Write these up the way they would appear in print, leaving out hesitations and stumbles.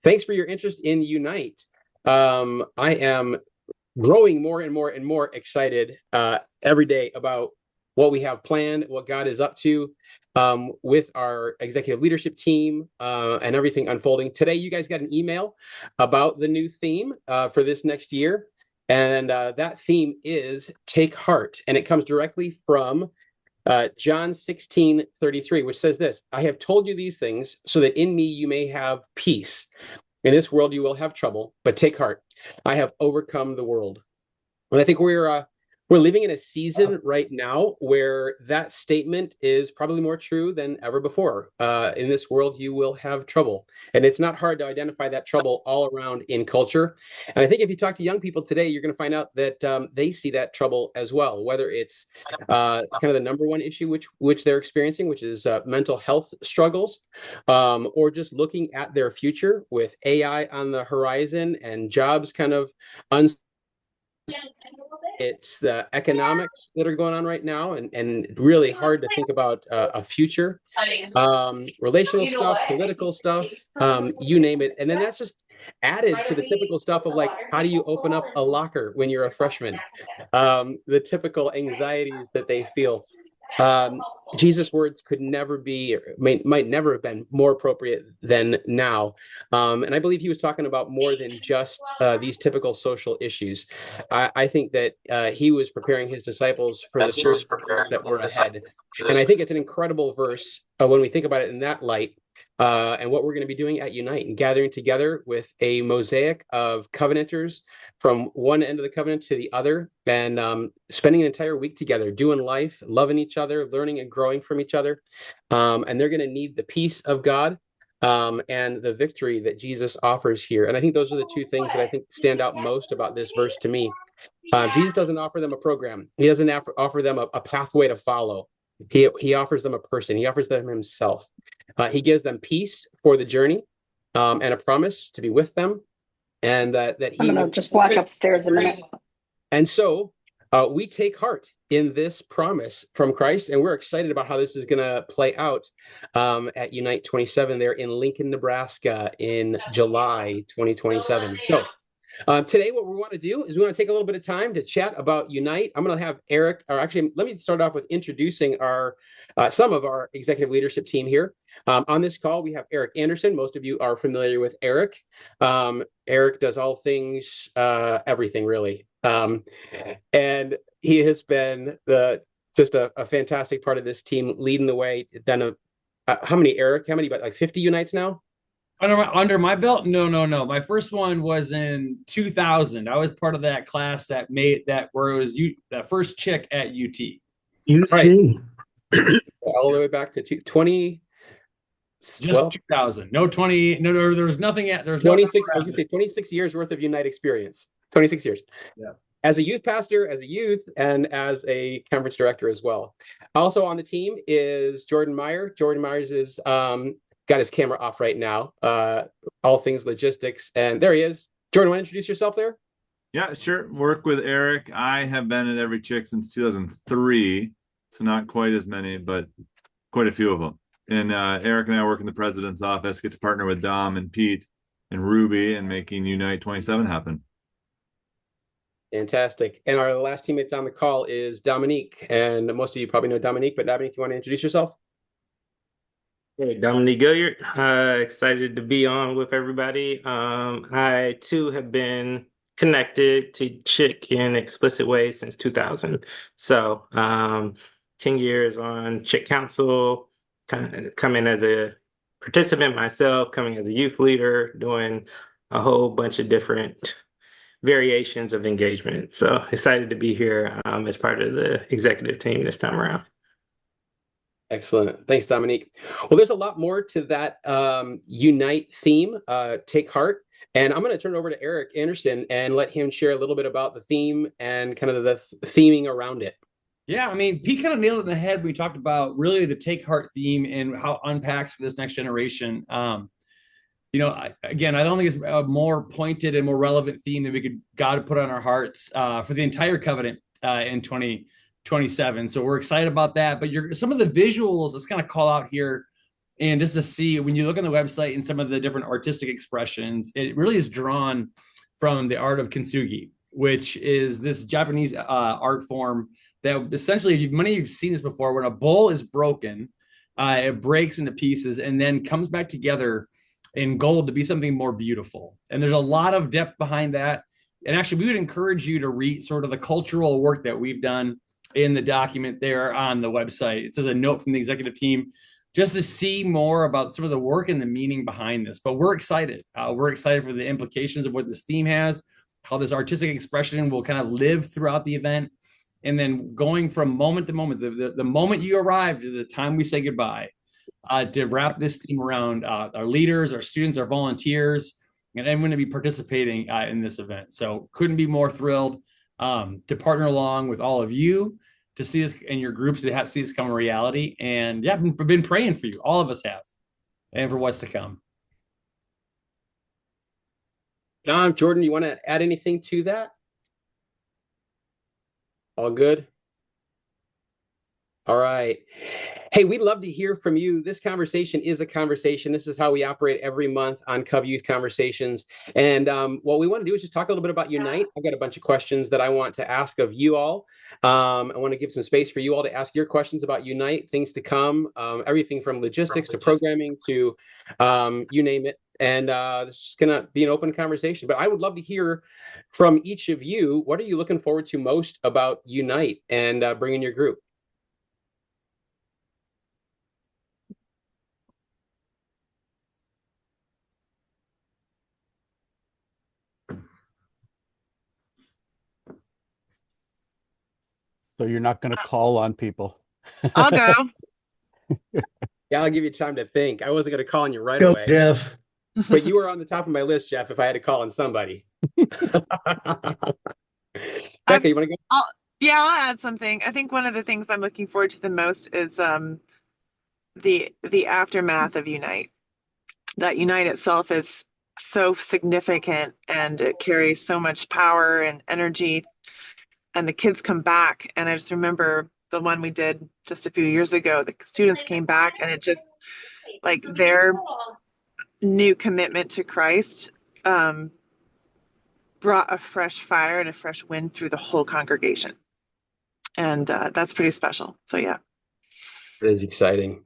Thanks for your interest in Unite. I am growing more and more and more excited every day about what we have planned, what God is up to with our executive leadership team and everything unfolding. Today, you guys got an email about the new theme for this next year. And that theme is Take Heart. And it comes directly from John 16:33, which says this: I have told you these things so that in me you may have peace. In this world you will have trouble, but take heart. I have overcome the world. And I think we're living in a season right now where that statement is probably more true than ever before. In this world, you will have trouble, and it's not hard to identify that trouble all around in culture. And I think if you talk to young people today, you're going to find out that they see that trouble as well. Whether it's kind of the number one issue which they're experiencing, which is mental health struggles, or just looking at their future with AI on the horizon and jobs kind of uncertain. It's the economics that are going on right now, and really hard to think about a future. Relational stuff, political stuff, you name it. And then that's just added to the typical stuff of like, how do you open up a locker when you're a freshman? The typical anxieties that they feel. Um, Jesus' words could never be, might never have been more appropriate than now. And I believe he was talking about more than just these typical social issues. I think that he was preparing his disciples for the spiritual things that were ahead. And I think it's an incredible verse when we think about it in that light. And what we're going to be doing at Unite and gathering together with a mosaic of covenanters from one end of the covenant to the other, and spending an entire week together, doing life, loving each other, learning and growing from each other. And they're going to need the peace of God and the victory that Jesus offers here. And I think those are the two things that I think stand out most about this verse to me. Jesus doesn't offer them a program. He doesn't offer them a pathway to follow. He offers them a person. He offers them himself. He gives them peace for the journey and a promise to be with them, and that I'm he gonna will. just walk upstairs a minute. And so we take heart in this promise from Christ, and we're excited about how this is going to play out at Unite 27 there in Lincoln, Nebraska in July 2027. So today, what we want to do is we want to take a little bit of time to chat about Unite. I'm going to have Eric, or actually, let me start off with introducing our some of our executive leadership team here. On this call, we have Eric Anderson. Most of you are familiar with Eric. Eric does all things, everything really, and he has been just a fantastic part of this team, leading the way. Done how many, Eric? How many? About like 50 Unites now. Under my belt? No. My first one was in 2000. I was part of that class that made that where it was the first chick at UT. You right. All the way back to 20. Just well, 2000. No 20. No, there was nothing yet. There was 26. I was going to say 26 years worth of Unite experience. 26 years. Yeah. As a youth pastor, as a youth, and as a conference director as well. Also on the team is Jordan Meyer. Jordan Myers is got his camera off right now. All things logistics, and there he is. Jordan, want to introduce yourself there? Yeah, sure. Work with Eric. I have been at Every Chick since 2003, so not quite as many, but quite a few of them. And Eric and I work in the president's office, get to partner with Dom and Pete and Ruby and making Unite 27 happen. Fantastic. And our last teammate on the call is Dominique. And most of you probably know Dominique, but Dominique, do you want to introduce yourself? Hey, Dominique Gilliard. Excited to be on with everybody. I too have been connected to Chick in explicit ways since 2000. So 10 years on Chick Council, coming as a participant myself, coming as a youth leader, doing a whole bunch of different variations of engagement. So excited to be here as part of the executive team this time around. Excellent. Thanks, Dominique. Well, there's a lot more to that Unite theme, Take Heart. And I'm going to turn it over to Eric Anderson and let him share a little bit about the theme and kind of the theming around it. Yeah, I mean, Pete kind of nailed it in the head. We talked about really the Take Heart theme and how it unpacks for this next generation. Again, I don't think it's a more pointed and more relevant theme that God put on our hearts for the entire covenant in 2027. So we're excited about that. But some of the visuals let's kind of call out here And just to see when you look on the website and some of the different artistic expressions, it really is drawn from the art of kintsugi, which is this Japanese art form that essentially, many of you've seen this before, when a bowl is broken, it breaks into pieces and then comes back together in gold to be something more beautiful. And there's a lot of depth behind that. And actually, we would encourage you to read sort of the cultural work that we've done in the document there on the website. It says a note from the executive team just to see more about some of the work and the meaning behind this. But we're excited. We're excited for the implications of what this theme has, how this artistic expression will kind of live throughout the event. And then going from moment to moment, the moment you arrive to the time we say goodbye, to wrap this theme around our leaders, our students, our volunteers, and everyone to be participating in this event. So couldn't be more thrilled to partner along with all of you to see this in your groups, to see this come a reality. And yeah, I've been praying for you. All of us have, and for what's to come. Jordan, you want to add anything to that? All good? All right. Hey, we'd love to hear from you. This conversation is a conversation. This is how we operate every month on Cub Youth Conversations. And what we want to do is just talk a little bit about Unite. I've got a bunch of questions that I want to ask of you all. I want to give some space for you all to ask your questions about Unite, things to come, everything from logistics to programming to you name it. And this is going to be an open conversation. But I would love to hear from each of you. What are you looking forward to most about Unite and bringing your group? So you're not going to call on people. I'll go. Yeah, I'll give you time to think. I wasn't going to call on you right Go, away. Jeff. But you were on the top of my list, Jeff, if I had to call on somebody. Becca, you want to go? Yeah, I'll add something. I think one of the things I'm looking forward to the most is the aftermath of Unite. That Unite itself is so significant and it carries so much power and energy, and the kids come back. And I just remember the one we did just a few years ago. The students came back, and it just like their new commitment to Christ brought a fresh fire and a fresh wind through the whole congregation. And that's pretty special. So, yeah. It is exciting.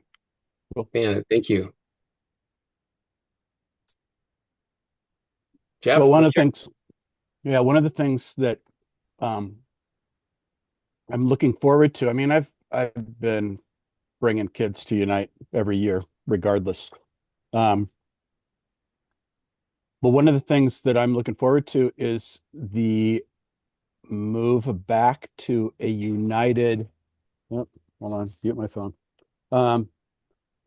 Cool. Man, thank you. Jeff? Well, one of the things that I'm looking forward to. I mean, I've been bringing kids to Unite every year, regardless. But one of the things that I'm looking forward to is the move back to a united. Oh, hold on, mute my phone. A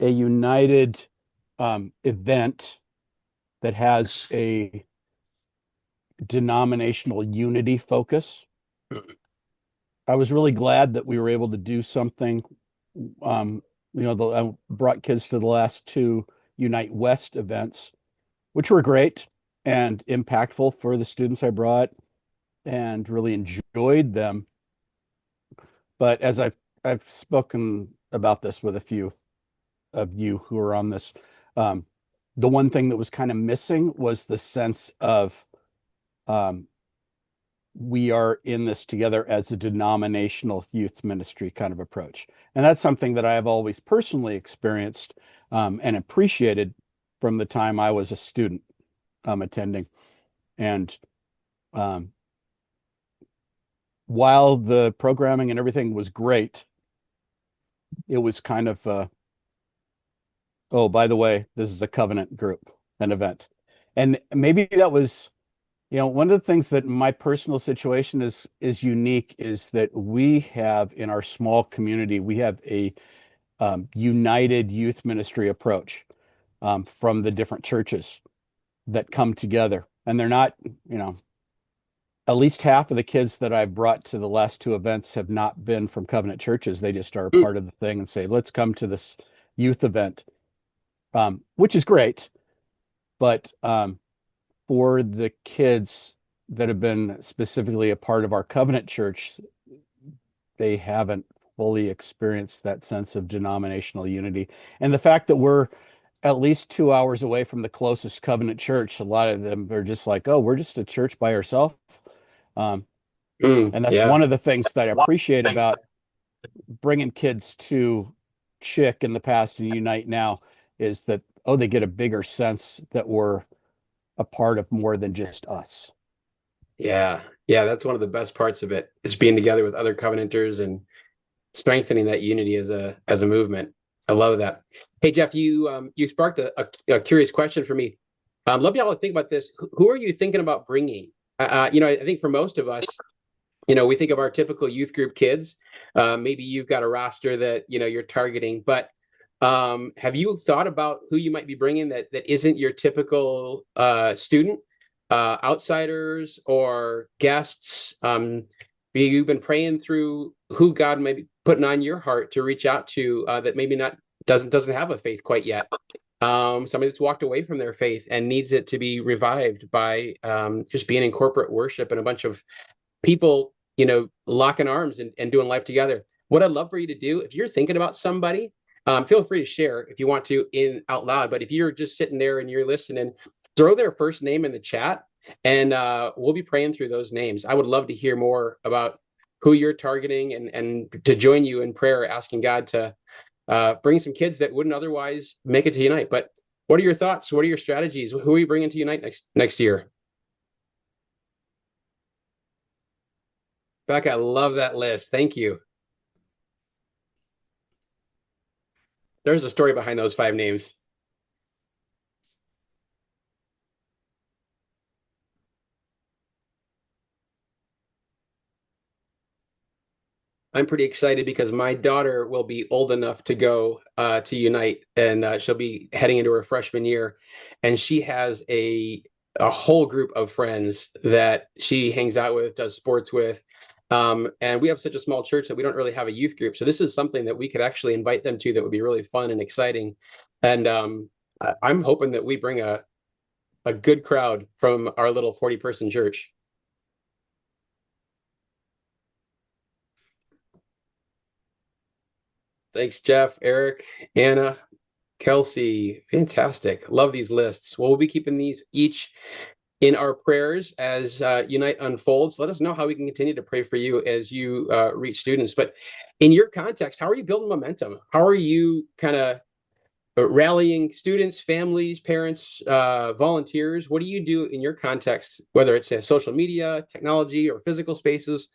united event that has a denominational unity focus. I was really glad that we were able to do something. I brought kids to the last two Unite West events, which were great and impactful for the students I brought, and really enjoyed them. But as I've spoken about this with a few of you who are on this, the one thing that was kind of missing was the sense of we are in this together as a denominational youth ministry kind of approach. And that's something that I have always personally experienced and appreciated from the time I was a student attending. And while the programming and everything was great, it was kind of, oh, by the way, this is a covenant group, an event. And maybe that was, one of the things that my personal situation is unique is that we have in our small community, we have a united youth ministry approach from the different churches that come together. And they're not, at least half of the kids that I've brought to the last two events have not been from covenant churches. They just are part of the thing and say, let's come to this youth event, which is great. But for the kids that have been specifically a part of our covenant church, they haven't fully experience that sense of denominational unity. And the fact that we're at least 2 hours away from the closest covenant church, a lot of them are just like, oh, we're just a church by ourselves. Um, and that's Yeah. one of the things that I appreciate about bringing kids to Chick in the past and Unite now is that, oh, they get a bigger sense that we're a part of more than just us. Yeah. Yeah. That's one of the best parts of it is being together with other covenanters and strengthening that unity as a movement. I love that. Hey Jeff, you sparked a curious question for me. Love y'all to think about this. Who are you thinking about bringing? I think for most of us, we think of our typical youth group kids. Maybe you've got a roster that you're targeting, but have you thought about who you might be bringing that isn't your typical student, outsiders or guests? You've been praying through who God may be putting on your heart to reach out to that maybe not doesn't have a faith quite yet. Somebody that's walked away from their faith and needs it to be revived by just being in corporate worship and a bunch of people, locking arms and doing life together. What I'd love for you to do, if you're thinking about somebody, feel free to share if you want to in out loud. But if you're just sitting there and you're listening, throw their first name in the chat, and we'll be praying through those names. I would love to hear more about who you're targeting and to join you in prayer, asking God to bring some kids that wouldn't otherwise make it to Unite. But what are your thoughts? What are your strategies? Who are you bringing to Unite next year? Becca, I love that list. Thank you. There's a story behind those 5 names. I'm pretty excited because my daughter will be old enough to go to Unite, and she'll be heading into her freshman year, and she has a whole group of friends that she hangs out with, does sports with, and we have such a small church that we don't really have a youth group. So this is something that we could actually invite them to that would be really fun and exciting, and I'm hoping that we bring a good crowd from our little 40-person church. Thanks, Jeff, Eric, Anna, Kelsey. Fantastic. Love these lists. Well, we'll be keeping these each in our prayers as Unite unfolds. Let us know how we can continue to pray for you as you reach students. But in your context, how are you building momentum? How are you kind of rallying students, families, parents, volunteers? What do you do in your context, whether it's social media, technology, or physical spaces?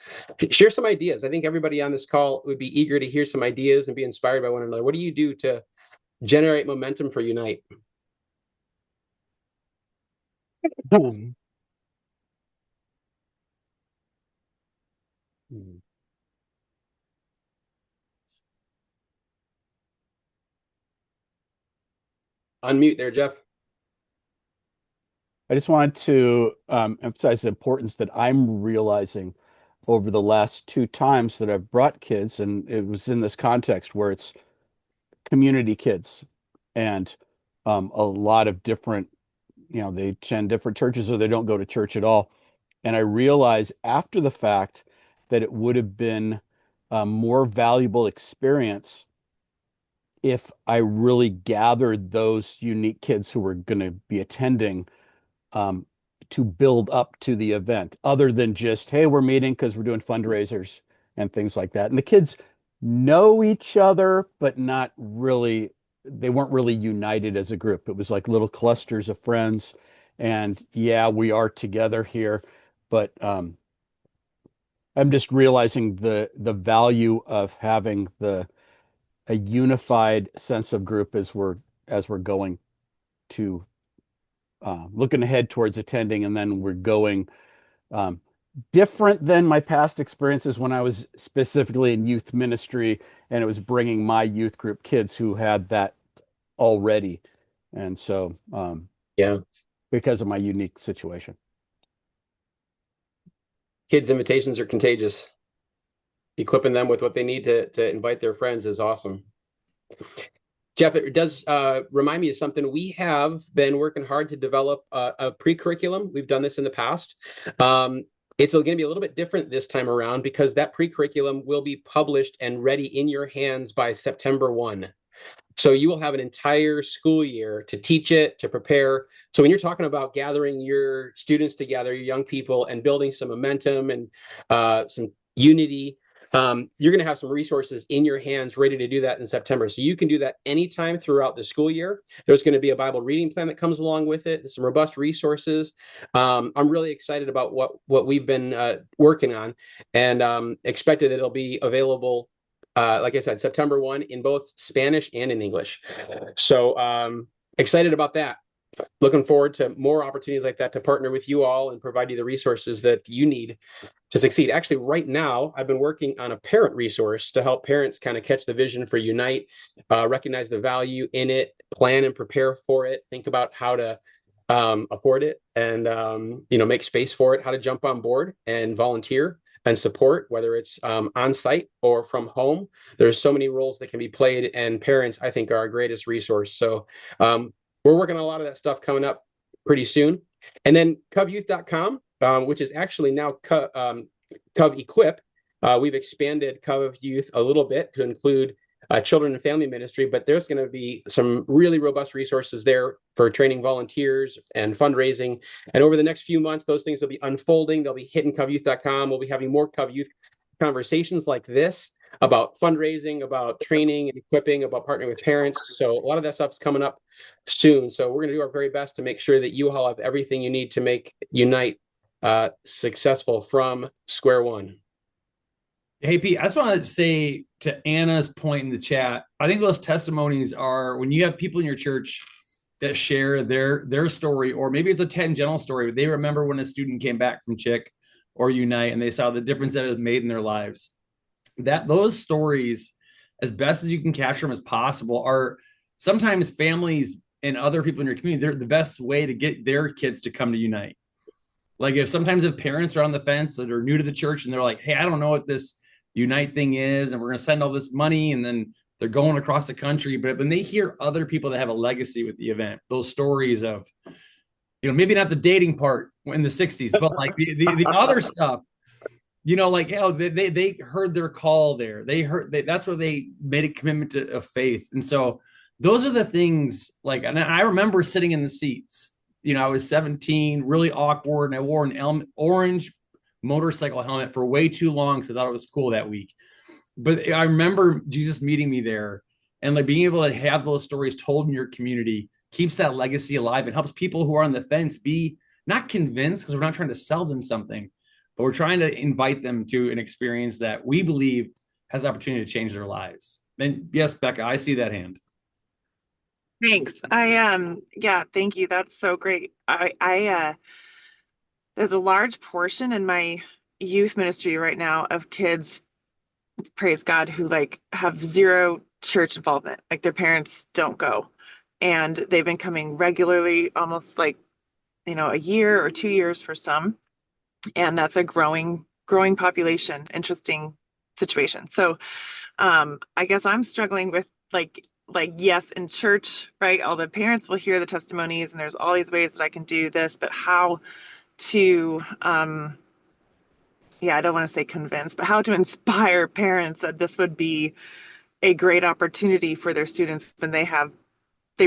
Share some ideas. I think everybody on this call would be eager to hear some ideas and be inspired by one another. What do you do to generate momentum for Unite? Unmute there, Jeff. I just wanted to emphasize the importance that I'm realizing over the last 2 times that I've brought kids, and it was in this context where it's community kids and a lot of different, they attend different churches or they don't go to church at all. And I realize after the fact that it would have been a more valuable experience if I really gathered those unique kids who were going to be attending um, to build up to the event, other than just, hey, we're meeting because we're doing fundraisers and things like that. And the kids know each other, but not really, they weren't really united as a group. It was like little clusters of friends. And yeah, we are together here, but I'm just realizing the value of having a unified sense of group as we're going to looking ahead towards attending, and then we're going um, different than my past experiences when I was specifically in youth ministry, and it was bringing my youth group kids who had that already, and so Yeah. because of my unique situation. Kids' invitations are contagious. Equipping them with what they need to invite their friends is awesome. Jeff, it does remind me of something. We have been working hard to develop a pre-curriculum. We've done this in the past It's going to be a little bit different this time around because that pre-curriculum will be published and ready in your hands by September 1. So you will have an entire school year to teach it, to prepare. So when you're talking about gathering your students together, your young people, and building some momentum and some unity, you're going to have some resources in your hands ready to do that in September. So you can do that anytime throughout the school year. There's going to be a Bible reading plan that comes along with it, some robust resources. I'm really excited about what we've been working on, and expected that it'll be available like I said, September 1 in both Spanish and in English. So excited about that. Looking forward to more opportunities like that to partner with you all and provide you the resources that you need to succeed. Actually, right now, I've been working on a parent resource to help parents kind of catch the vision for Unite, recognize the value in it, plan and prepare for it, think about how to afford it, and make space for it, how to jump on board and volunteer and support, whether it's on site or from home. There's so many roles that can be played, and parents, I think, are our greatest resource. So we're working on a lot of that stuff coming up pretty soon. And then covyouth.com, which is actually now Cov Equip. We've expanded Cov Youth a little bit to include children and family ministry, but there's going to be some really robust resources there for training volunteers and fundraising. And over the next few months, those things will be unfolding. They'll be hitting covyouth.com. We'll be having more Cov Youth conversations like this about fundraising, about training and equipping, about partnering with parents. So a lot of that stuff is coming up soon. So we're going to do our very best to make sure that you all have everything you need to make Unite successful from square one. Hey, Pete, I just want to say to Anna's point in the chat, I think those testimonies are when you have people in your church that share their story, or maybe it's a tangential story, but they remember when a student came back from Chick or Unite and they saw the difference that it has made in their lives. That those stories, as best as you can capture them as possible, are sometimes families and other people in your community, they're the best way to get their kids to come to Unite. Like if parents are on the fence that are new to the church and they're like, hey, I don't know what this Unite thing is, and we're going to send all this money, and then they're going across the country. But when they hear other people that have a legacy with the event, those stories of, maybe not the dating part in the 60s, but like the other stuff, like, they heard their call there. That's where they made a commitment of faith. And so those are the things, like, and I remember sitting in the seats, I was 17, really awkward, and I wore an orange motorcycle helmet for way too long because I thought it was cool that week. But I remember Jesus meeting me there, and like being able to have those stories told in your community keeps that legacy alive and helps people who are on the fence be not convinced, because we're not trying to sell them something, but we're trying to invite them to an experience that we believe has the opportunity to change their lives. And yes, Becca, I see that hand. Thanks. Yeah, thank you. That's so great. There's a large portion in my youth ministry right now of kids, praise God, who like have zero church involvement. Like their parents don't go, and they've been coming regularly, almost like, a year or 2 years for some. And that's a growing population. Interesting situation. So I guess I'm struggling with like yes, in church, right? All the parents will hear the testimonies, and there's all these ways that I can do this, but how to I don't want to say convince, but how to inspire parents that this would be a great opportunity for their students when they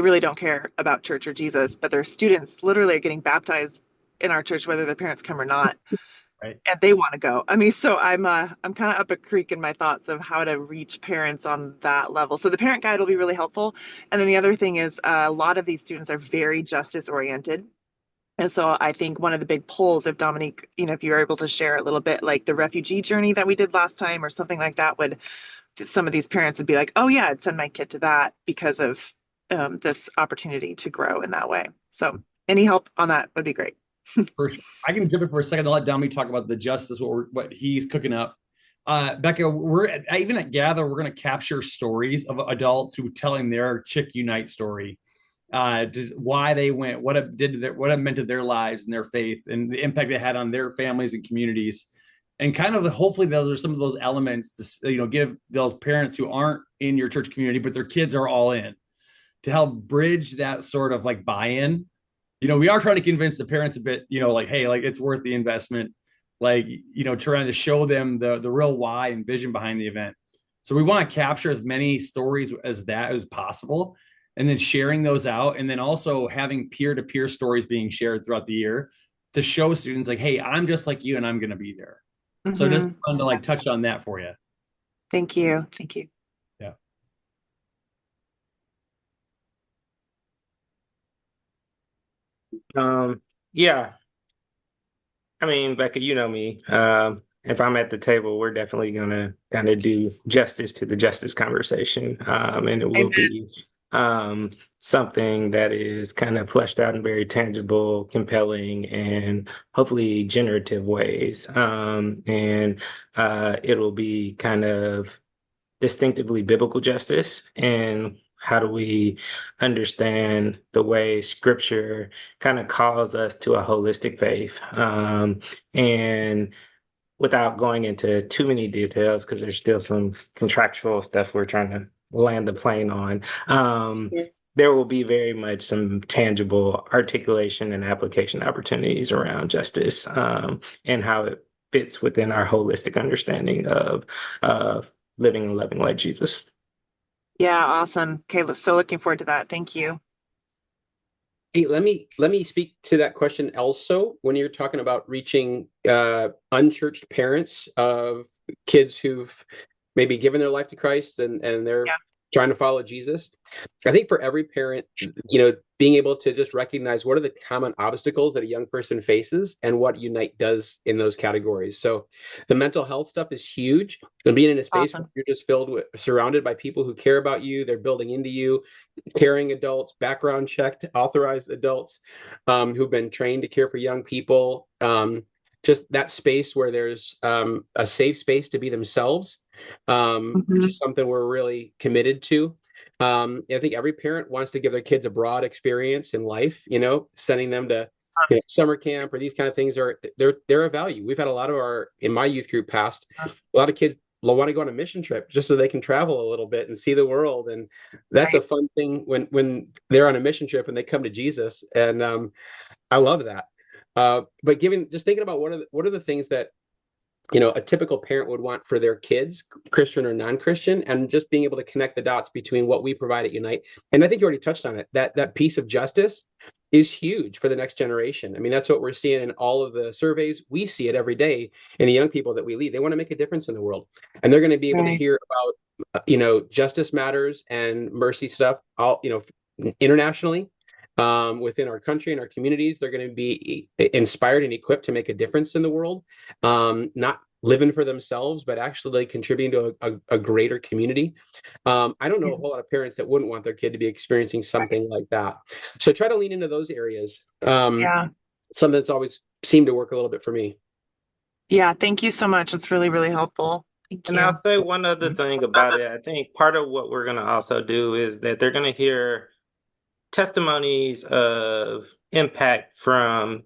really don't care about church or Jesus, but their students literally are getting baptized in our church whether their parents come or not. Right. And they want to go. I mean, so I'm kind of up a creek in my thoughts of how to reach parents on that level. So the parent guide will be really helpful. And then the other thing is a lot of these students are very justice oriented. And so I think one of the big pulls, if Dominique, if you're able to share a little bit, like the refugee journey that we did last time or something like that, some of these parents would be like, oh yeah, I'd send my kid to that because of this opportunity to grow in that way. So any help on that would be great. For sure. I can jump in for a second to let Dominique talk about the justice, what he's cooking up. Becca, even at Gather, we're going to capture stories of adults who are telling their Chick Unite story. Why they went, what it meant to their lives and their faith, and the impact it had on their families and communities, and kind of hopefully those are some of those elements to give those parents who aren't in your church community but their kids are all in, to help bridge that sort of like buy-in. We are trying to convince the parents a bit, like, hey, like it's worth the investment, like, trying to show them the real why and vision behind the event. So we want to capture as many stories as that as possible, and then sharing those out, and then also having peer-to-peer stories being shared throughout the year to show students like, hey, I'm just like you and I'm going to be there. So just fun to like touch on that for you. Thank you. Thank you. Yeah. Yeah. I mean, Becca, you know me. If I'm at the table, we're definitely gonna kind of do justice to the justice conversation, and it will Amen. be something that is kind of fleshed out in very tangible, compelling, and hopefully generative ways. And it'll be kind of distinctively biblical justice, and how do we understand the way scripture kind of calls us to a holistic faith, and without going into too many details because there's still some contractual stuff we're trying to land the plane on. Yeah. There will be very much some tangible articulation and application opportunities around justice, and how it fits within our holistic understanding of living and loving like Jesus. Yeah, awesome. Okay, so looking forward to that. Thank you. Hey, let me speak to that question also. When you're talking about reaching unchurched parents of kids who've maybe given their life to Christ and they're Yeah. trying to follow Jesus, I think for every parent, being able to just recognize what are the common obstacles that a young person faces and what Unite does in those categories. So the mental health stuff is huge, and being in a space where Awesome. you're just surrounded by people who care about you, they're building into you, caring adults, background checked, authorized adults, who've been trained to care for young people. Just that space where there's a safe space to be themselves, which is something we're really committed to. I think every parent wants to give their kids a broad experience in life, sending them to summer camp or these kind of things they're a value. We've had a lot of in my youth group past, a lot of kids want to go on a mission trip just so they can travel a little bit and see the world. And that's a fun thing when they're on a mission trip and they come to Jesus. And I love that. But just thinking about what are the things that a typical parent would want for their kids, Christian or non-Christian, and just being able to connect the dots between what we provide at Unite. And I think you already touched on it. That piece of justice is huge for the next generation. I mean, that's what we're seeing in all of the surveys. We see it every day in the young people that we lead. They want to make a difference in the world, and they're going to be able to hear about justice matters and mercy stuff all internationally, within our country and our communities. They're going to be inspired and equipped to make a difference in the world, not living for themselves, but actually contributing to a greater community. I don't know a whole lot of parents that wouldn't want their kid to be experiencing something like that. So try to lean into those areas. Yeah. Something that's always seemed to work a little bit for me. Yeah. Thank you so much. It's really, really helpful. Thank And you. I'll say one other thing about it. I think part of what we're going to also do is that they're going to hear testimonies of impact from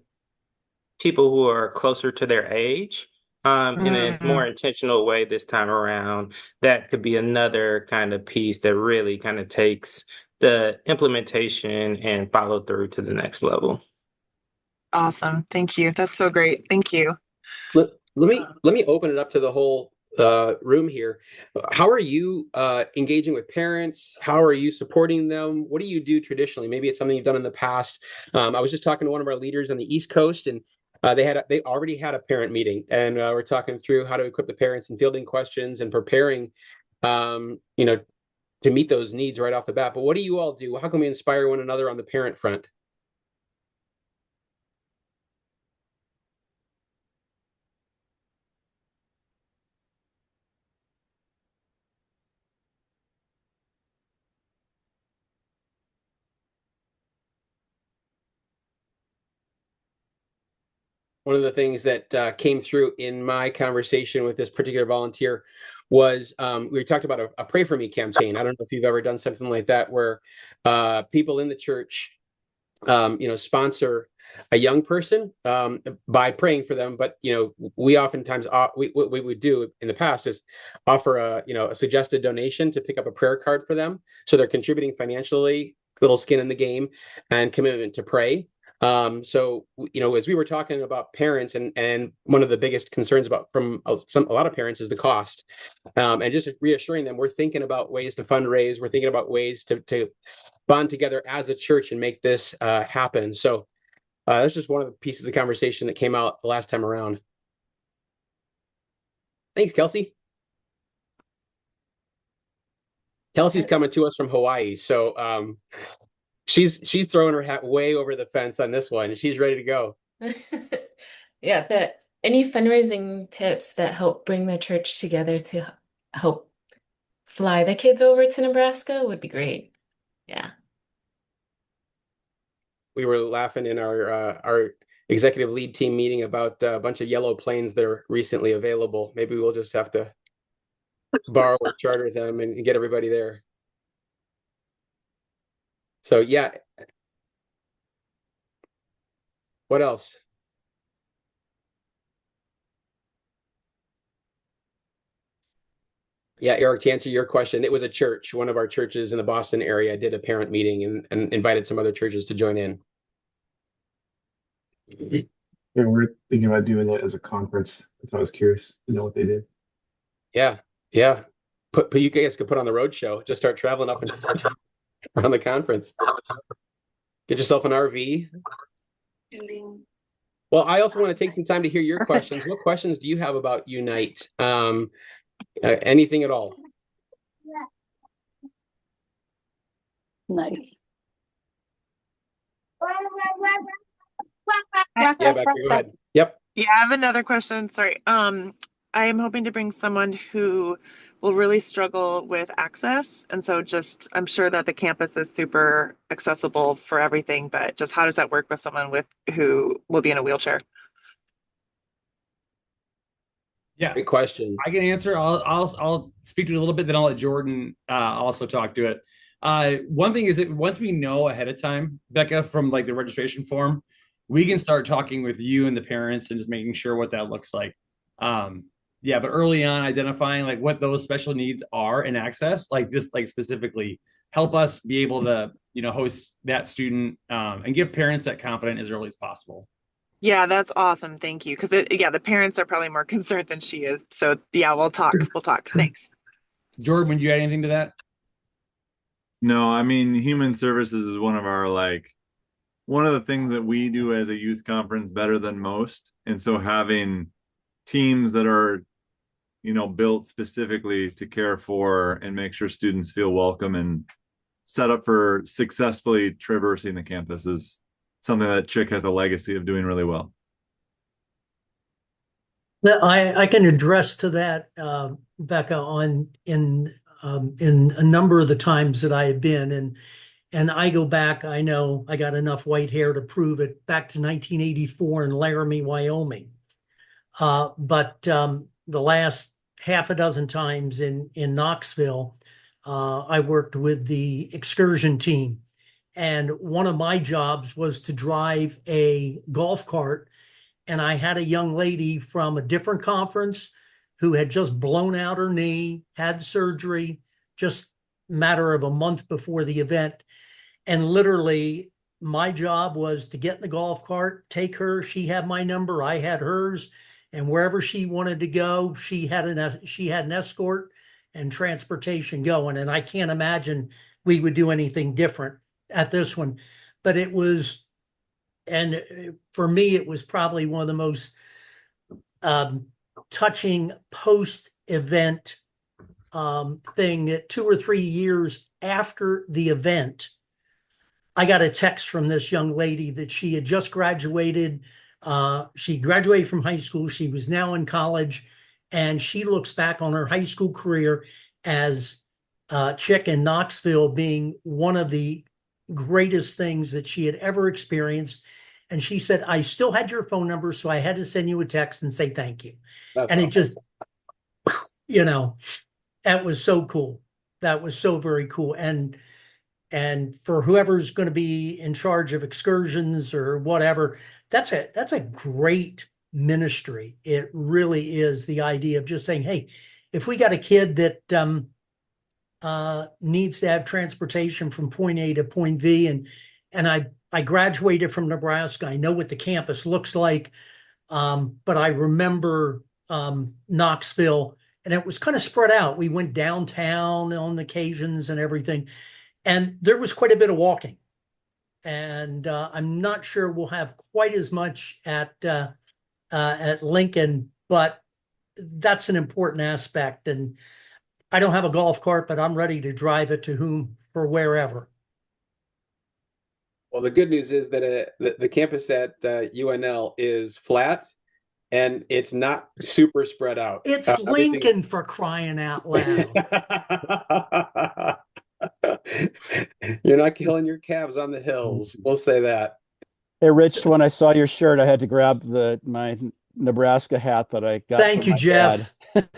people who are closer to their age, in a more intentional way this time around. That could be another kind of piece that really kind of takes the implementation and follow through to the next level. Awesome. Thank you. That's so great. Thank you. Let me open it up to the whole room here. How are you engaging with parents? How are you supporting them? What do you do traditionally? Maybe it's something you've done in the past. I was just talking to one of our leaders on the East Coast, and they already had a parent meeting, and we're talking through how to equip the parents and fielding questions and preparing, to meet those needs right off the bat. But what do you all do? How can we inspire one another on the parent front? One of the things that came through in my conversation with this particular volunteer was, we talked about a Pray For Me campaign. I don't know if you've ever done something like that where people in the church, sponsor a young person by praying for them. But we oftentimes what we would do in the past is offer a suggested donation to pick up a prayer card for them, so they're contributing financially, little skin in the game, and commitment to pray. So, as we were talking about parents, and one of the biggest concerns from a lot of parents is the cost, and just reassuring them we're thinking about ways to fundraise, we're thinking about ways to bond together as a church and make this happen. So that's just one of the pieces of conversation that came out the last time around. Thanks, Kelsey. Kelsey's coming to us from Hawaii, so she's throwing her hat way over the fence on this one. She's ready to go. Yeah, any fundraising tips that help bring the church together to help fly the kids over to Nebraska would be great. Yeah. We were laughing in our executive lead team meeting about a bunch of yellow planes that are recently available. Maybe we'll just have to borrow or charter them and get everybody there. So yeah. What else? Yeah, Eric, to answer your question, it was a church. One of our churches in the Boston area did a parent meeting and invited some other churches to join in. Yeah, we're thinking about doing it as a conference. So I was curious to know what they did. Yeah, yeah. But you guys could put on the road show. Just start traveling up and around the conference. Get yourself an RV. Well, I also want to take some time to hear your questions. What questions do you have about Unite? Anything at all? Nice. Yeah, Becca, go ahead. Yep. Yeah, I have another question. Sorry. I am hoping to bring someone who will really struggle with access. And so I'm sure that the campus is super accessible for everything, but just how does that work with someone who will be in a wheelchair? Yeah, great question. I can answer. I'll speak to it a little bit, then I'll let Jordan also talk to it. One thing is that once we know ahead of time, Becca, from like the registration form, we can start talking with you and the parents and just making sure what that looks like. Yeah, but early on, identifying like what those special needs are and access, like this, like specifically, help us be able to host that student and give parents that confidence as early as possible. Yeah, that's awesome. Thank you. Because the parents are probably more concerned than she is. So yeah, we'll talk. Thanks. Jordan, would you add anything to that? No, I mean, human services is one of the things that we do as a youth conference better than most. And so having teams that are, built specifically to care for and make sure students feel welcome and set up for successfully traversing the campus is something that Chick has a legacy of doing really well. I can address to that, Becca, in a number of the times that I have been, and I go back. I know I got enough white hair to prove it, back to 1984 in Laramie, Wyoming. But the last half a dozen times in Knoxville, I worked with the excursion team. And one of my jobs was to drive a golf cart. And I had a young lady from a different conference who had just blown out her knee, had surgery, just a matter of a month before the event. And literally, my job was to get in the golf cart, take her. She had my number, I had hers. And wherever she wanted to go, she had an escort and transportation going. And I can't imagine we would do anything different at this one. But it was, and for me, it was probably one of the most touching post-event thing. That 2 or 3 years after the event, I got a text from this young lady that she had just graduated. She graduated from high school. She was now in college, and she looks back on her high school career as Chick in Knoxville being one of the greatest things that she had ever experienced. And she said, I still had your phone number, so I had to send you a text and say thank you. That's and awesome. It just, that was so cool. That was so very cool. And for whoever's going to be in charge of excursions or whatever, that's a great ministry. It really is, the idea of just saying, hey, if we got a kid that needs to have transportation from point A to point V, and I graduated from Nebraska. I know what the campus looks like. But I remember Knoxville, and it was kind of spread out. We went downtown on occasions and everything, and there was quite a bit of walking. And I'm not sure we'll have quite as much at Lincoln, but that's an important aspect. And I don't have a golf cart, but I'm ready to drive it to whom for wherever. Well, the good news is that the campus at UNL is flat and it's not super spread out. It's Lincoln, for crying out loud. You're not killing your calves on the hills. We'll say that. Hey, Rich, when I saw your shirt, I had to grab my Nebraska hat that I got. Thank from you, my Jeff. dad.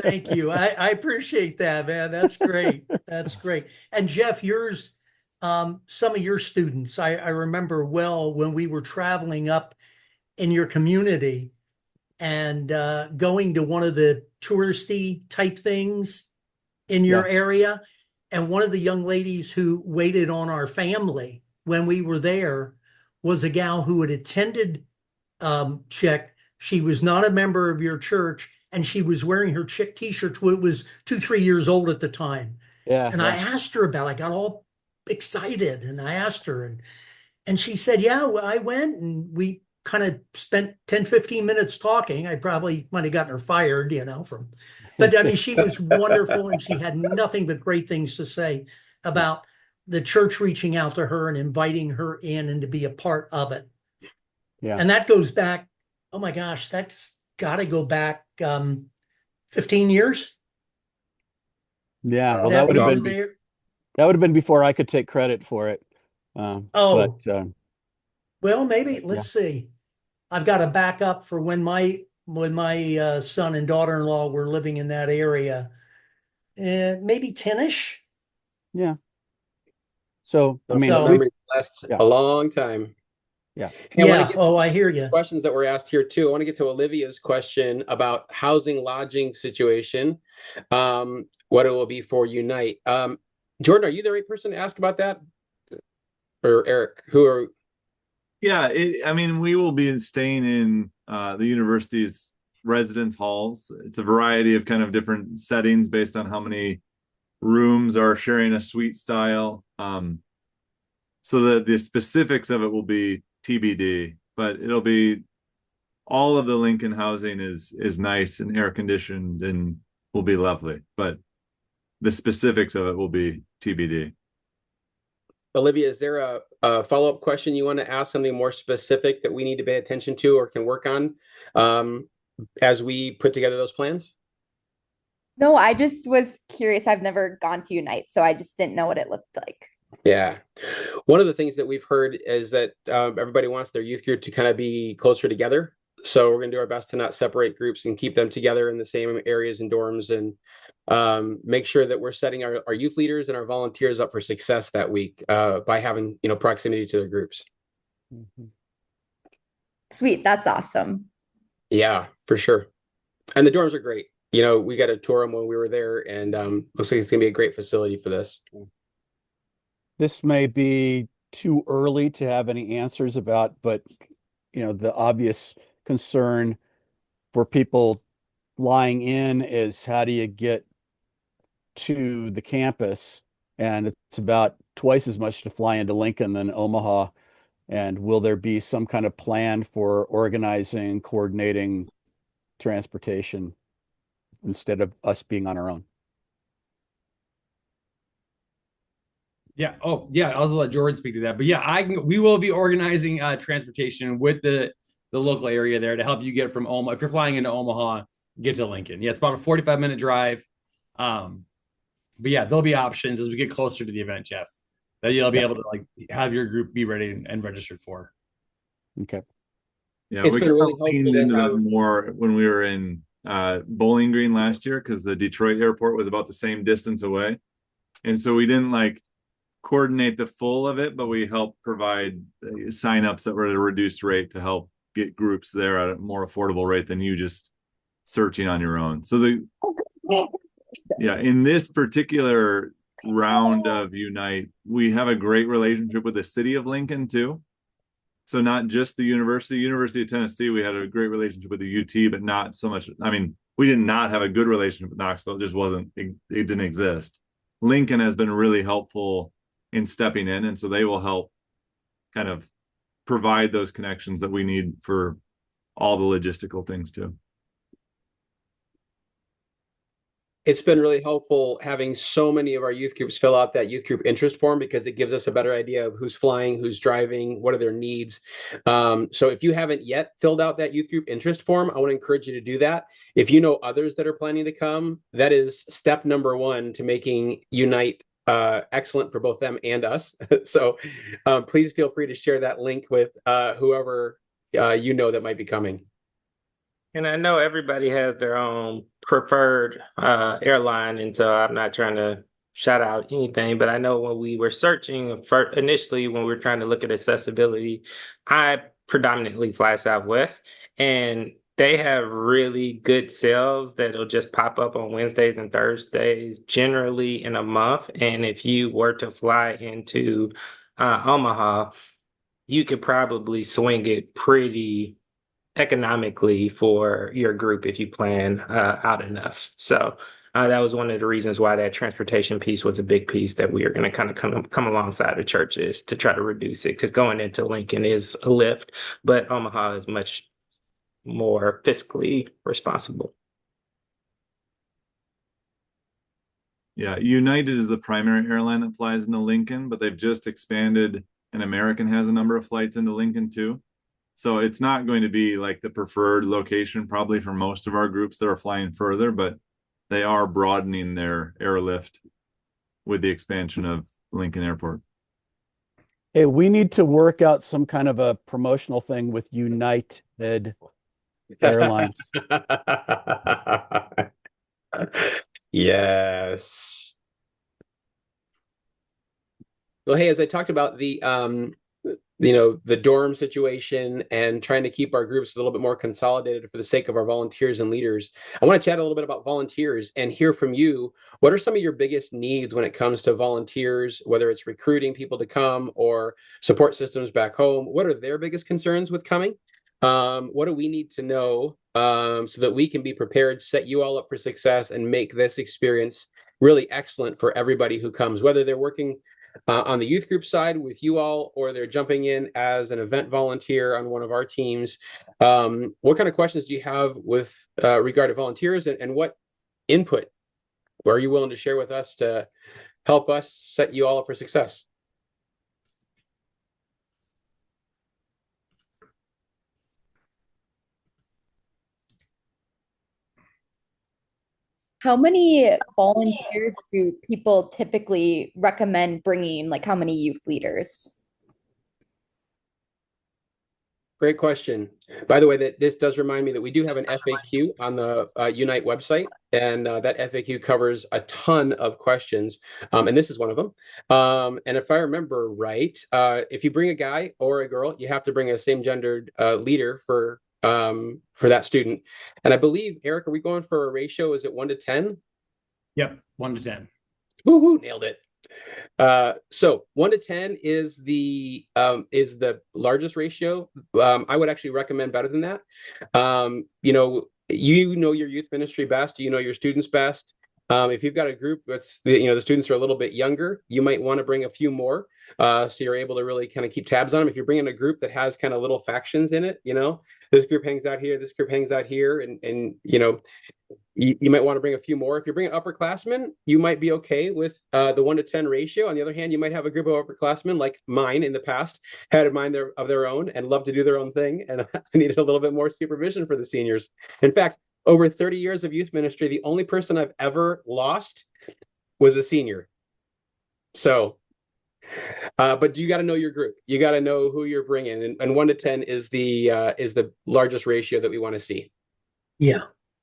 Thank you. I appreciate that, man. That's great. That's great. And Jeff, yours, some of your students, I remember well when we were traveling up in your community and going to one of the touristy type things in your area. And one of the young ladies who waited on our family when we were there was a gal who had attended Chick. She was not a member of your church, and she was wearing her Chick t-shirt. It was 2, 3 years old at the time. Yeah. And I asked her about it. I got all excited and I asked her, and she said, yeah, well, I went and we kind of spent 10, 15 minutes talking. I probably might have gotten her fired, but I mean, she was wonderful and she had nothing but great things to say about the church reaching out to her and inviting her in and to be a part of it. Yeah. And that goes back, oh my gosh, that's got to go back 15 years. Yeah. Well, that would have been before I could take credit for it. Well, maybe let's see. I've got to back up for when my son and daughter-in-law were living in that area, maybe 10-ish. Yeah. So I mean, memory lasts a long time. Yeah. Hey, I hear you. Questions that were asked here too. I want to get to Olivia's question about housing lodging situation. What it will be for Unite. Jordan, are you the right person to ask about that? Or Eric, Yeah, I mean, we will be staying in the university's residence halls. It's a variety of kind of different settings based on how many rooms are sharing a suite style. So the specifics of it will be TBD, but it'll be all of the Lincoln housing is nice and air conditioned and will be lovely, but the specifics of it will be TBD. Olivia, is there a follow-up question you want to ask, something more specific that we need to pay attention to or can work on as we put together those plans? No, I just was curious. I've never gone to Unite, so I just didn't know what it looked like. Yeah. One of the things that we've heard is that everybody wants their youth group to kind of be closer together. So we're going to do our best to not separate groups and keep them together in the same areas and dorms, and make sure that we're setting our youth leaders and our volunteers up for success that week by having, proximity to their groups. Sweet. That's awesome. Yeah, for sure. And the dorms are great. We got to tour them when we were there, and looks like it's going to be a great facility for this. This may be too early to have any answers about, but the obvious concern for people flying in is how do you get to the campus? And it's about twice as much to fly into Lincoln than Omaha. And will there be some kind of plan for organizing, coordinating transportation instead of us being on our own? Yeah. Oh, yeah. I'll let Jordan speak to that. But yeah, we will be organizing transportation with the local area there to help you get from Omaha. If you're flying into Omaha, get to Lincoln. Yeah, it's about a 45-minute drive. But yeah, there'll be options as we get closer to the event, Jeff, that you'll be able to have your group be ready and registered for. Okay. Yeah, it's we been really helpful leaned into to have that more when we were in Bowling Green last year because the Detroit airport was about the same distance away, and so we didn't coordinate the full of it, but we helped provide signups that were at a reduced rate to help get groups there at a more affordable rate than you just searching on your own. So in this particular round of Unite, we have a great relationship with the city of Lincoln too. So not just the University of Tennessee, we had a great relationship with the UT, but not so much. I mean, we did not have a good relationship with Knoxville. It just wasn't, it didn't exist. Lincoln has been really helpful in stepping in. And so they will help kind of provide those connections that we need for all the logistical things too. It's been really helpful having so many of our youth groups fill out that youth group interest form because it gives us a better idea of who's flying, who's driving, what are their needs. So if you haven't yet filled out that youth group interest form, I want to encourage you to do that. If you know others that are planning to come, that is step number one to making Unite excellent for both them and us. So please feel free to share that link with whoever you know that might be coming. And I know everybody has their own preferred airline, and so I'm not trying to shout out anything, but I know when we were searching initially, when we were trying to look at accessibility, I predominantly fly Southwest, and they have really good sales that'll just pop up on Wednesdays and Thursdays, generally in a month. And if you were to fly into Omaha, you could probably swing it pretty economically for your group if you plan out enough. So that was one of the reasons why that transportation piece was a big piece that we are going to kind of come alongside the churches to try to reduce it, because going into Lincoln is a lift, but Omaha is much more fiscally responsible. Yeah, United is the primary airline that flies into Lincoln, but they've just expanded, and American has a number of flights into Lincoln too. So it's not going to be like the preferred location probably for most of our groups that are flying further, but they are broadening their airlift with the expansion of Lincoln Airport. Hey, we need to work out some kind of a promotional thing with United Airlines. Yes. Well, hey, as I talked about the the dorm situation and trying to keep our groups a little bit more consolidated for the sake of our volunteers and leaders, I want to chat a little bit about volunteers and hear from you. What are some of your biggest needs when it comes to volunteers, whether it's recruiting people to come or support systems back home? What are their biggest concerns with coming? What do we need to know so that we can be prepared, set you all up for success, and make this experience really excellent for everybody who comes, whether they're working on the youth group side with you all, or they're jumping in as an event volunteer on one of our teams. What kind of questions do you have with regard to volunteers, and what input are you willing to share with us to help us set you all up for success? How many volunteers do people typically recommend bringing? Like, how many youth leaders? Great question. By the way, this does remind me that we do have an FAQ on the Unite website, and that FAQ covers a ton of questions, and this is one of them. And if I remember right, if you bring a guy or a girl, you have to bring a same-gendered leader for that student. And I believe, Eric, are we going for a ratio? Is it 1 to 10? Yep, 1 to 10. Woo-hoo, nailed it. So 1 to 10 is the largest ratio. I would actually recommend better than that. You know your youth ministry best. You know your students best. If you've got a group that's the students are a little bit younger, you might want to bring a few more, so you're able to really kind of keep tabs on them. If you're bringing a group that has kind of little factions in it, this group hangs out here, this group hangs out here, and you might want to bring a few more. If you're bringing upperclassmen, you might be okay with the 1 to 10 ratio. On the other hand, you might have a group of upperclassmen like mine in the past had a mind of their own and love to do their own thing, and I needed a little bit more supervision for the seniors. In fact, over 30 years of youth ministry, the only person I've ever lost was a senior. So, but you got to know your group. You got to know who you're bringing, and 1 to 10 is the largest ratio that we want to see. Yeah.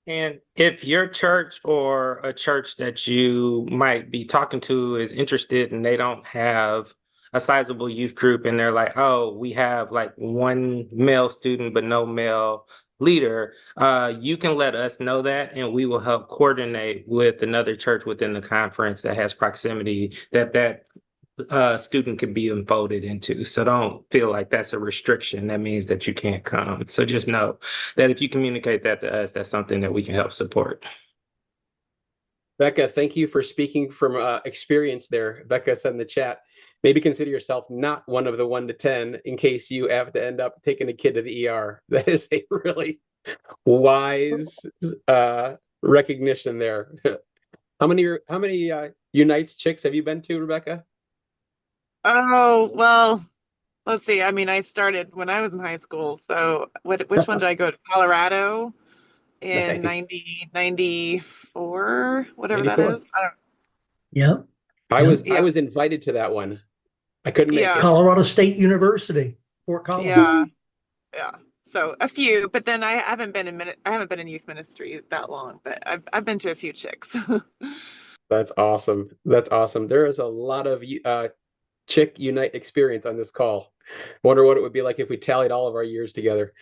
And if your church or a church that you might be talking to is interested and they don't have a sizable youth group and they're like, oh, we have like one male student but no male leader, you can let us know that, and we will help coordinate with another church within the conference that has proximity that student can be enfolded into. So don't feel like that's a restriction. That means that you can't come. So just know that if you communicate that to us, that's something that we can help support. Becca, thank you for speaking from experience there. Becca said in the chat, maybe consider yourself not one of the 1 to 10 in case you have to end up taking a kid to the ER. That is a really wise recognition there. How many Unites chicks have you been to, Rebecca? Oh, well, let's see. I mean, I started when I was in high school. So which one did I go to? Colorado in Nice. 94, whatever that 94. is. I don't, Yep. I was yeah. invited to that one. I couldn't make Yeah. it. Colorado State University, Fort Collins. Yeah. Yeah. So a few, but then I haven't been in youth ministry that long, but I've been to a few chicks. That's awesome. That's awesome. There is a lot of Chick Unite experience on this call. Wonder what it would be like if we tallied all of our years together.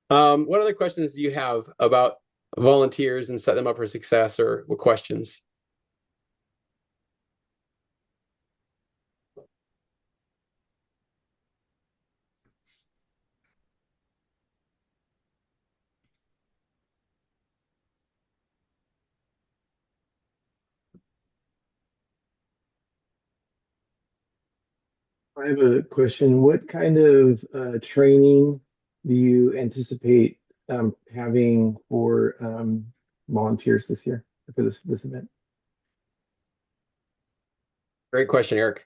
What other questions do you have about volunteers and set them up for success, or what questions? I have a question. What kind of training do you anticipate having for volunteers this year for this event? Great question, Eric.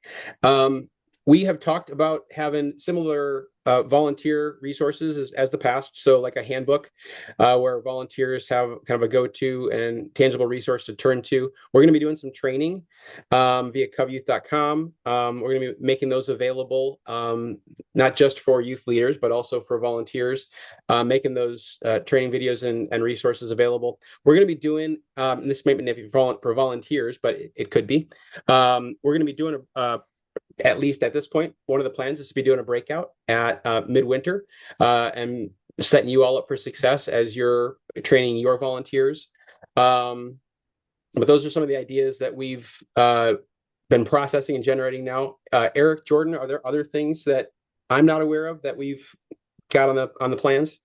We have talked about having similar volunteer resources as the past. So like a handbook where volunteers have kind of a go-to and tangible resource to turn to. We're going to be doing some training via covyouth.com. We're going to be making those available not just for youth leaders, but also for volunteers, making those training videos and resources available. We're going to be doing, and this may not be for volunteers, but it could be. We're going to be doing at least at this point, one of the plans is to be doing a breakout at midwinter and setting you all up for success as you're training your volunteers. But those are some of the ideas that we've been processing and generating now. Eric, Jordan, are there other things that I'm not aware of that we've got on the plans?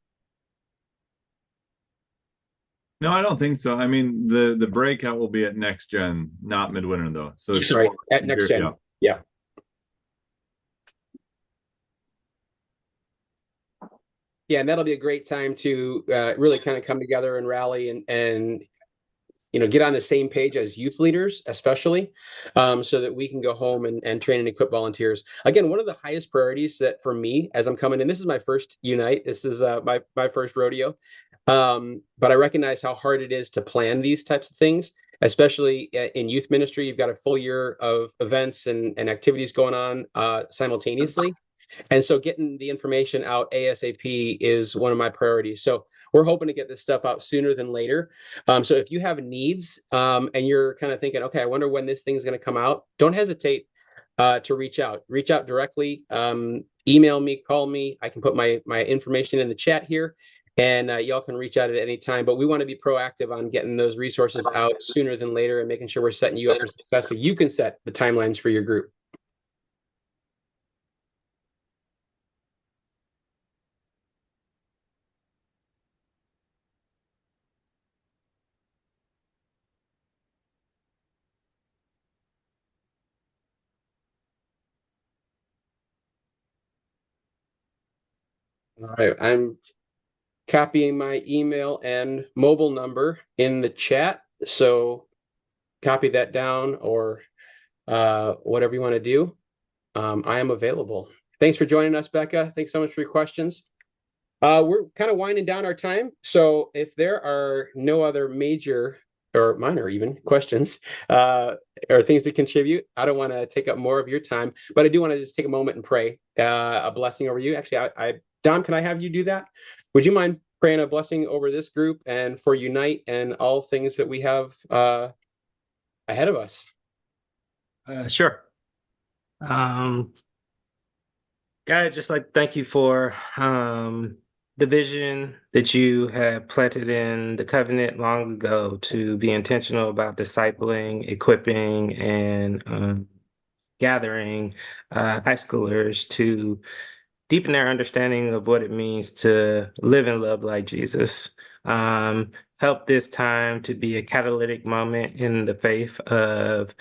No, I don't think so. I mean, the breakout will be at Next Gen, not Midwinter, though. So it's Sorry, at Next Gen. Yeah. Yeah, and that'll be a great time to really kind of come together and rally and get on the same page as youth leaders, especially, so that we can go home and train and equip volunteers. Again, one of the highest priorities that for me as I'm coming in, this is my first Unite. This is my first rodeo. But I recognize how hard it is to plan these types of things, especially in youth ministry. You've got a full year of events and activities going on simultaneously. And so getting the information out ASAP is one of my priorities. So we're hoping to get this stuff out sooner than later. So if you have needs and you're kind of thinking, okay, I wonder when this thing's going to come out, don't hesitate to reach out. Reach out directly. Email me, call me. I can put my information in the chat here, and y'all can reach out at any time. But we want to be proactive on getting those resources out sooner than later and making sure we're setting you up for success so you can set the timelines for your group. All right, I'm copying my email and mobile number in the chat. So copy that down or whatever you want to do. I am available. Thanks for joining us, Becca. Thanks so much for your questions. We're kind of winding down our time. So if there are no other major or minor even questions or things to contribute, I don't want to take up more of your time, but I do want to just take a moment and pray a blessing over you. Actually, Dom, can I have you do that? Would you mind praying a blessing over this group and for Unite and all things that we have ahead of us? Sure. Um, God, I'd just like to thank you for the vision that you have planted in the covenant long ago to be intentional about discipling, equipping, and gathering high schoolers to deepen their understanding of what it means to live and love like Jesus. Um, Help this time to be a catalytic moment in the faith of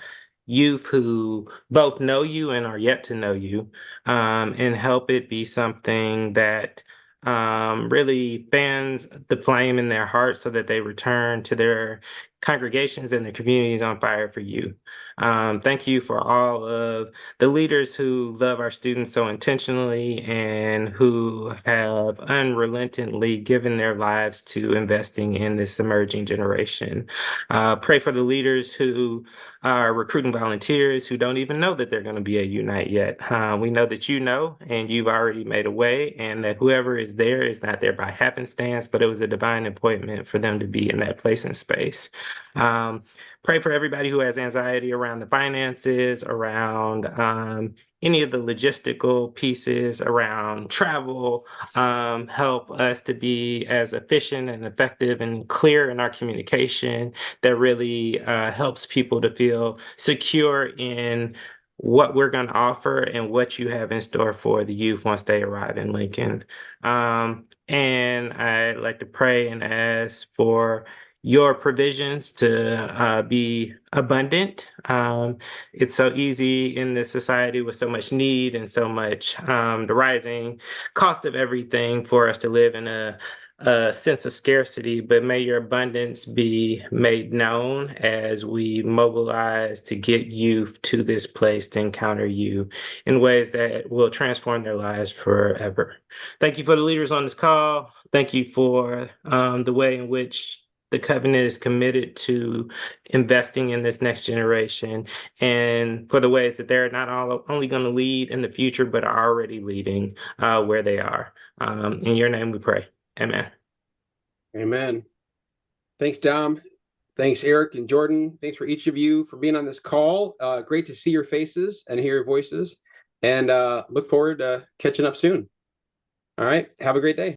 youth who both know you and are yet to know you, and help it be something that really fans the flame in their hearts so that they return to their congregations and their communities on fire for you. Thank you for all of the leaders who love our students so intentionally and who have unrelentingly given their lives to investing in this emerging generation. Pray for the leaders who are recruiting volunteers who don't even know that they're going to be at Unite yet. We know that you know, and you've already made a way, and that whoever is there is not there by happenstance, but it was a divine appointment for them to be in that place and space. Um, Pray for everybody who has anxiety around the finances, around any of the logistical pieces, around travel. Help us to be as efficient and effective and clear in our communication that really helps people to feel secure in what we're going to offer and what you have in store for the youth once they arrive in Lincoln. And I'd like to pray and ask for your provisions to be abundant. It's so easy in this society with so much need and so much the rising cost of everything for us to live in a sense of scarcity, but may your abundance be made known as we mobilize to get youth to this place to encounter you in ways that will transform their lives forever. Thank you for the leaders on this call. Thank you for the way in which the covenant is committed to investing in this next generation and for the ways that they're not only going to lead in the future, but are already leading where they are. In your name we pray. Amen. Amen. Thanks, Dom. Thanks, Eric and Jordan. Thanks for each of you for being on this call. Great to see your faces and hear your voices. And look forward to catching up soon. All right. Have a great day.